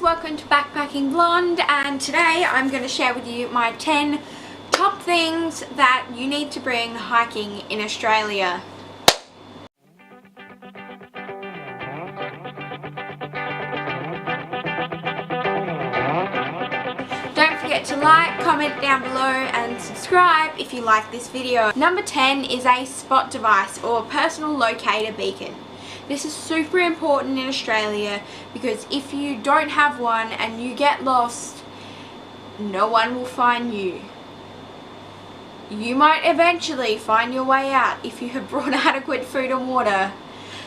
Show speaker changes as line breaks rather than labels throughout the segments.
welcome to Backpacking Blonde, and today I'm going to share with you my 10 top things that you need to bring hiking in Australia. Don't forget to like, comment down below and subscribe if you like this video. Number 10 is a spot device or personal locator beacon. This is super important in Australia because if you don't have one and you get lost, no one will find you. You might eventually find your way out if you have brought adequate food and water,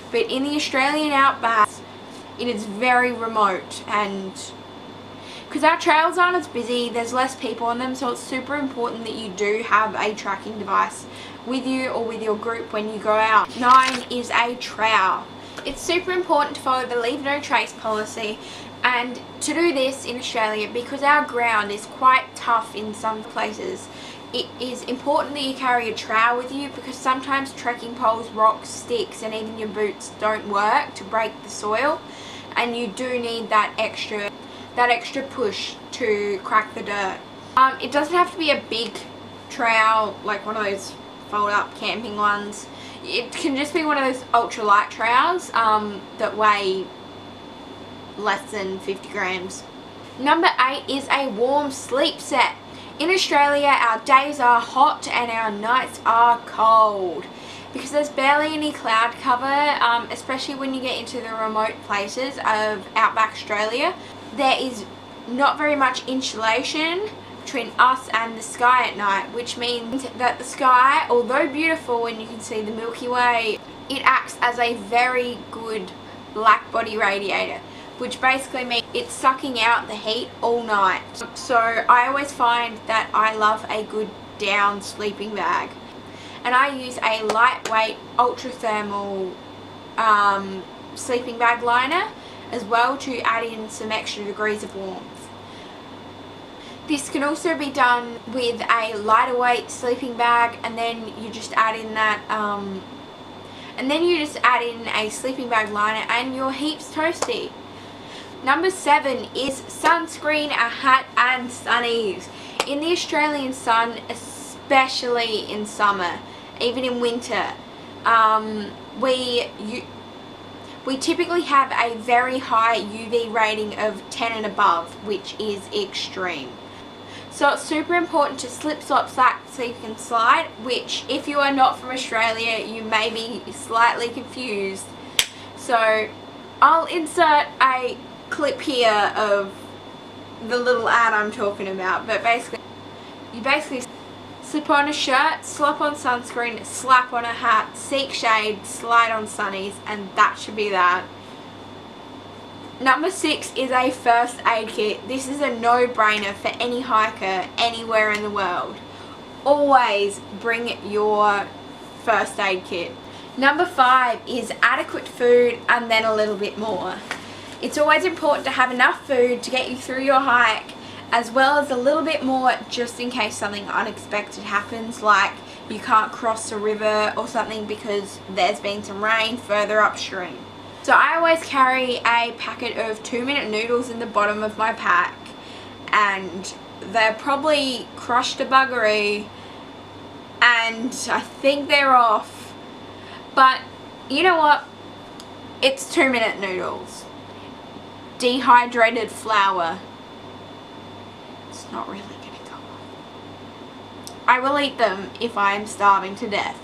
but in the Australian outback it is very remote, and because our trails aren't as busy, there's less people on them, so it's super important that you do have a tracking device with you or with your group when you go out. 9 is a trowel. It's super important to follow the leave no trace policy, and to do this in Australia, because our ground is quite tough in some places, it is important that you carry a trowel with you, because sometimes trekking poles, rocks, sticks and even your boots don't work to break the soil, and you do need that extra push to crack the dirt. It doesn't have to be a big trowel like one of those fold up camping ones. It can just be one of those ultralight trowels that weigh less than 50 grams. Number 8 is a warm sleep set. In Australia, our days are hot and our nights are cold because there's barely any cloud cover, especially when you get into the remote places of outback Australia. There is not very much insulation between us and the sky at night, which means that the sky, although beautiful when you can see the Milky Way, it acts as a very good black body radiator, which basically means it's sucking out the heat all night. So I always find that I love a good down sleeping bag, and I use a lightweight ultra thermal sleeping bag liner as well to add in some extra degrees of warmth. This can also be done with a lighter weight sleeping bag, and then you just add in that a sleeping bag liner and you're heaps toasty. Number 7 is sunscreen, a hat and sunnies. In the Australian sun, especially in summer, even in winter, we typically have a very high UV rating of 10 and above, which is extreme. So it's super important to slip, slop, slack, so you can slide, which if you are not from Australia, you may be slightly confused. So I'll insert a clip here of the little ad I'm talking about, but you basically slip on a shirt, slap on sunscreen, slap on a hat, seek shade, slide on sunnies, and that should be that. Number 6 is a first aid kit. This is a no-brainer for any hiker anywhere in the world. Always bring your first aid kit. Number 5 is adequate food and then a little bit more. It's always important to have enough food to get you through your hike, as well as a little bit more just in case something unexpected happens, like you can't cross a river or something because there's been some rain further upstream. So I always carry a packet of 2-minute noodles in the bottom of my pack, and they're probably crushed to buggery and I think they're off, but you know what, it's 2-minute noodles, dehydrated flour. It's not really gonna go off. I will eat them if I am starving to death.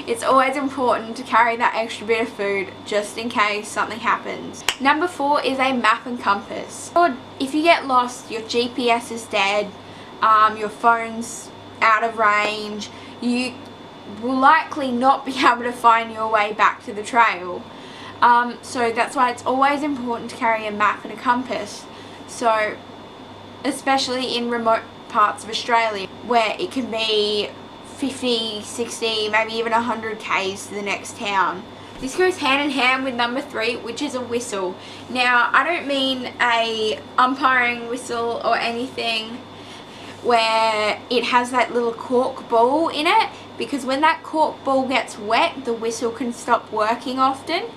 It's always important to carry that extra bit of food just in case something happens. Number 4 is a map and compass. Or if you get lost, your GPS is dead, your phone's out of range, you will likely not be able to find your way back to the trail. So that's why it's always important to carry a map and a compass. So especially in remote parts of Australia where it can be 50, 60, maybe even 100 k's to the next town. This goes hand in hand with number 3, which is a whistle. Now, I don't mean a umpiring whistle or anything where it has that little cork ball in it, because when that cork ball gets wet, the whistle can stop working often.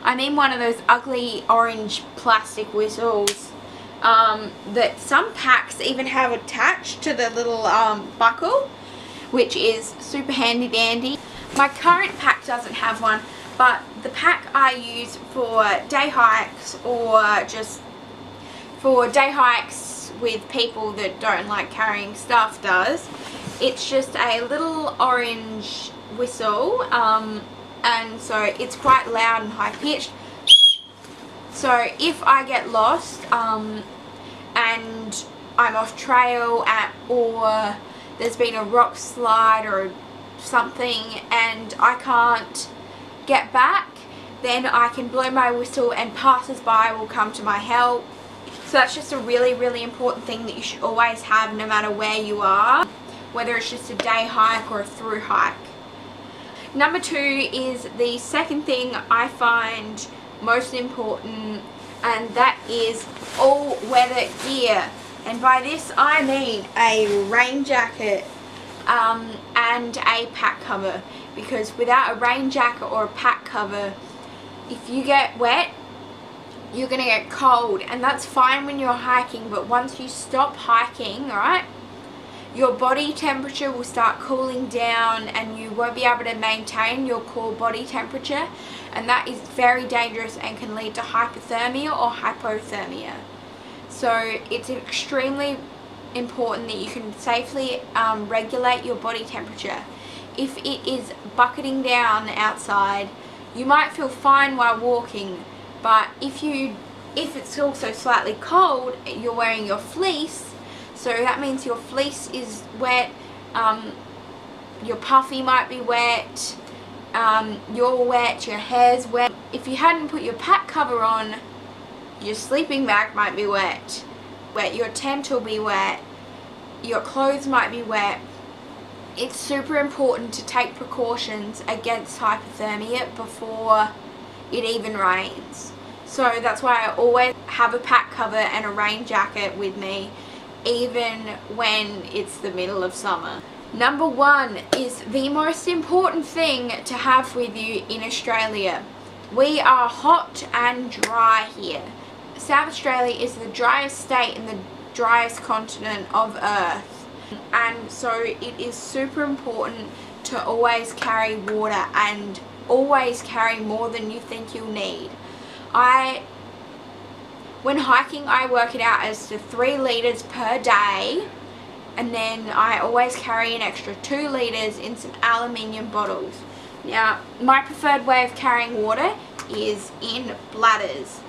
I mean one of those ugly orange plastic whistles that some packs even have attached to the little buckle, which is super handy dandy. My current pack doesn't have one, but the pack I use for day hikes, or just for day hikes with people that don't like carrying stuff, does. It's just a little orange whistle, and so it's quite loud and high pitched. So if I get lost and I'm off trail or there's been a rock slide or something and I can't get back, then I can blow my whistle and passers-by will come to my help. So that's just a really, really important thing that you should always have no matter where you are, whether it's just a day hike or a through hike. Number 2 is the second thing I find most important, and that is all weather gear. And by this I mean a rain jacket and a pack cover, because without a rain jacket or a pack cover, if you get wet, you're gonna get cold, and that's fine when you're hiking, but once you stop hiking, right, your body temperature will start cooling down and you won't be able to maintain your core body temperature, and that is very dangerous and can lead to hypothermia or hypothermia. So it's extremely important that you can safely regulate your body temperature. If it is bucketing down outside, you might feel fine while walking, but if it's also slightly cold, you're wearing your fleece, so that means your fleece is wet, your puffy might be wet, you're wet, your hair's wet. If you hadn't put your pack cover on, your sleeping bag might be wet, your tent will be wet, your clothes might be wet. It's super important to take precautions against hypothermia before it even rains. So that's why I always have a pack cover and a rain jacket with me, even when it's the middle of summer. Number 1 is the most important thing to have with you in Australia. We are hot and dry here. South Australia is the driest state and the driest continent of Earth, and so it is super important to always carry water, and always carry more than you think you'll need. When hiking, I work it out as to 3 litres per day, and then I always carry an extra 2 litres in some aluminium bottles. Now, my preferred way of carrying water is in bladders.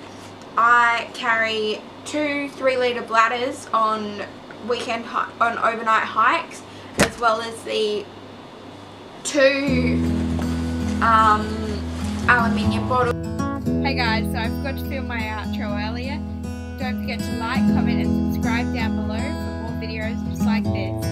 I carry 2 3-litre bladders on overnight hikes, as well as the 2 aluminium bottles. Hey guys, so I forgot to film my outro earlier. Don't forget to like, comment and subscribe down below for more videos just like this.